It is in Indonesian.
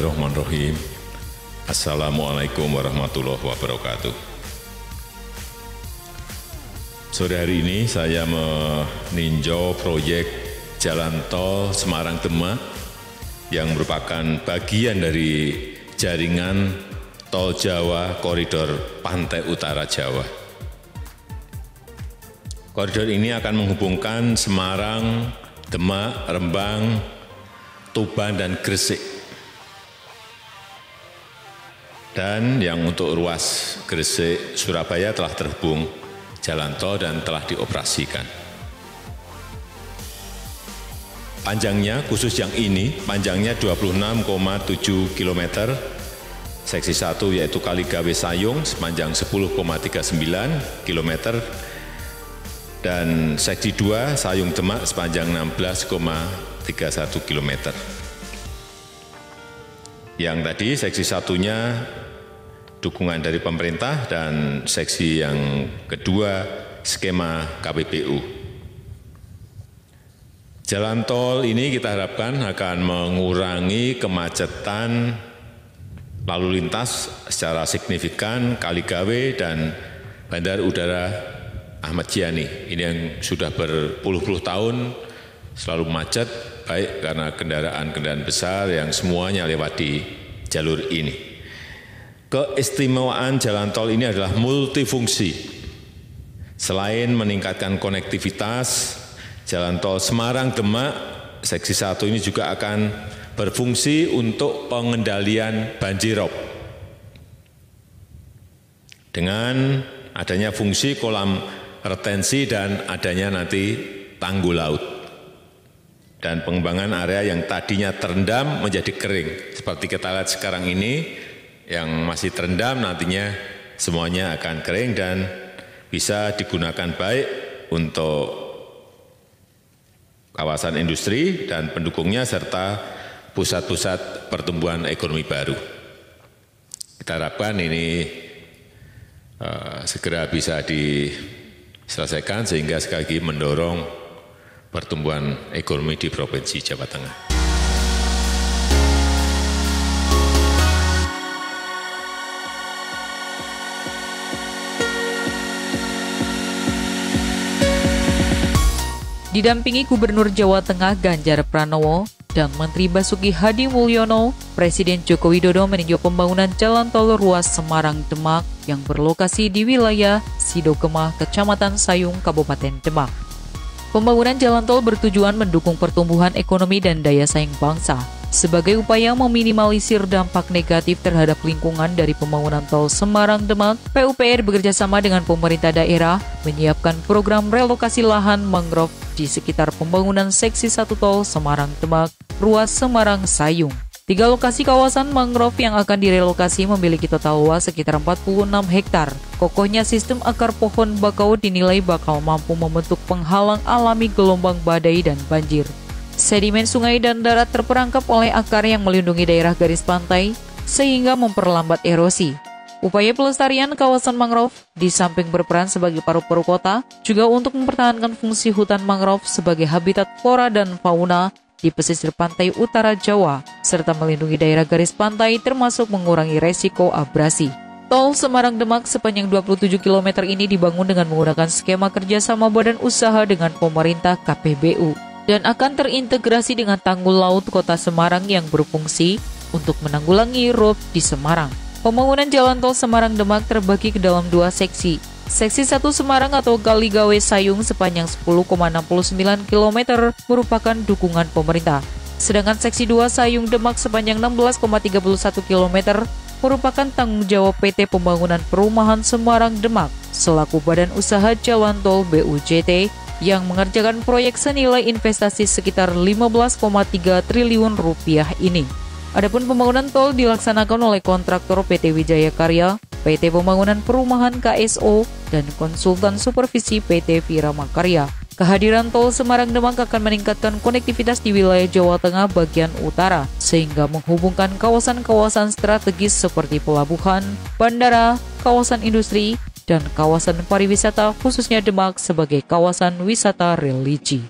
Bismillahirrahmanirrahim. Assalamualaikum warahmatullahi wabarakatuh. Sore hari ini saya meninjau proyek Jalan Tol Semarang-Demak yang merupakan bagian dari jaringan Tol Jawa Koridor Pantai Utara Jawa. Koridor ini akan menghubungkan Semarang, Demak, Rembang, Tuban, dan Gresik. Dan yang untuk ruas Gresik Surabaya telah terhubung jalan tol dan telah dioperasikan. Panjangnya, khusus yang ini, panjangnya 26,7 km, seksi 1 yaitu Kaligawe Sayung sepanjang 10,39 km, dan seksi 2 Sayung Demak sepanjang 16,31 km. Yang tadi seksi satunya dukungan dari pemerintah dan seksi yang kedua skema KPBU. Jalan tol ini kita harapkan akan mengurangi kemacetan lalu lintas secara signifikan Kaligawe dan Bandara Udara Ahmad Yani. Ini yang sudah berpuluh-puluh tahun selalu macet, baik karena kendaraan-kendaraan besar yang semuanya lewat di jalur ini. Keistimewaan jalan tol ini adalah multifungsi. Selain meningkatkan konektivitas, jalan tol Semarang-Demak seksi 1 ini juga akan berfungsi untuk pengendalian banjirop. Dengan adanya fungsi kolam retensi dan adanya nanti tanggul laut. Dan pengembangan area yang tadinya terendam menjadi kering. Seperti kita lihat sekarang ini, yang masih terendam nantinya semuanya akan kering dan bisa digunakan baik untuk kawasan industri dan pendukungnya serta pusat-pusat pertumbuhan ekonomi baru. Kita harapkan ini segera bisa diselesaikan sehingga sekali lagi mendorong pertumbuhan ekonomi di Provinsi Jawa Tengah. Didampingi Gubernur Jawa Tengah Ganjar Pranowo dan Menteri Basuki Hadi Mulyono, Presiden Joko Widodo meninjau pembangunan jalan tol ruas Semarang-Demak yang berlokasi di wilayah Sidogema, Kecamatan Sayung, Kabupaten Demak. Pembangunan jalan tol bertujuan mendukung pertumbuhan ekonomi dan daya saing bangsa sebagai upaya meminimalisir dampak negatif terhadap lingkungan dari pembangunan tol Semarang-Demak. PUPR bekerjasama dengan pemerintah daerah menyiapkan program relokasi lahan mangrove di sekitar pembangunan seksi 1 tol Semarang-Demak, ruas Semarang-Sayung. 3 lokasi kawasan mangrove yang akan direlokasi memiliki total luas sekitar 46 hektar. Kokohnya sistem akar pohon bakau dinilai bakal mampu membentuk penghalang alami gelombang badai dan banjir. Sedimen sungai dan darat terperangkap oleh akar yang melindungi daerah garis pantai sehingga memperlambat erosi. Upaya pelestarian kawasan mangrove di samping berperan sebagai paru-paru kota, juga untuk mempertahankan fungsi hutan mangrove sebagai habitat flora dan fauna di pesisir pantai utara Jawa, serta melindungi daerah garis pantai termasuk mengurangi resiko abrasi. Tol Semarang-Demak sepanjang 27 km ini dibangun dengan menggunakan skema kerjasama badan usaha dengan pemerintah KPBU dan akan terintegrasi dengan tanggul laut Kota Semarang yang berfungsi untuk menanggulangi rob di Semarang. Pembangunan jalan tol Semarang-Demak terbagi ke dalam 2 seksi. Seksi 1 Semarang atau Kaligawe Sayung sepanjang 10,69 km merupakan dukungan pemerintah. Sedangkan seksi 2 Sayung Demak sepanjang 16,31 km merupakan tanggung jawab PT Pembangunan Perumahan Semarang-Demak selaku badan usaha jalan tol BUJT yang mengerjakan proyek senilai investasi sekitar 15,3 triliun rupiah ini. Adapun pembangunan tol dilaksanakan oleh kontraktor PT Wijaya Karya, PT Pembangunan Perumahan KSO, dan konsultan supervisi PT Virama Karya. Kehadiran tol Semarang-Demak akan meningkatkan konektivitas di wilayah Jawa Tengah bagian utara, sehingga menghubungkan kawasan-kawasan strategis seperti pelabuhan, bandara, kawasan industri, dan kawasan pariwisata khususnya Demak sebagai kawasan wisata religi.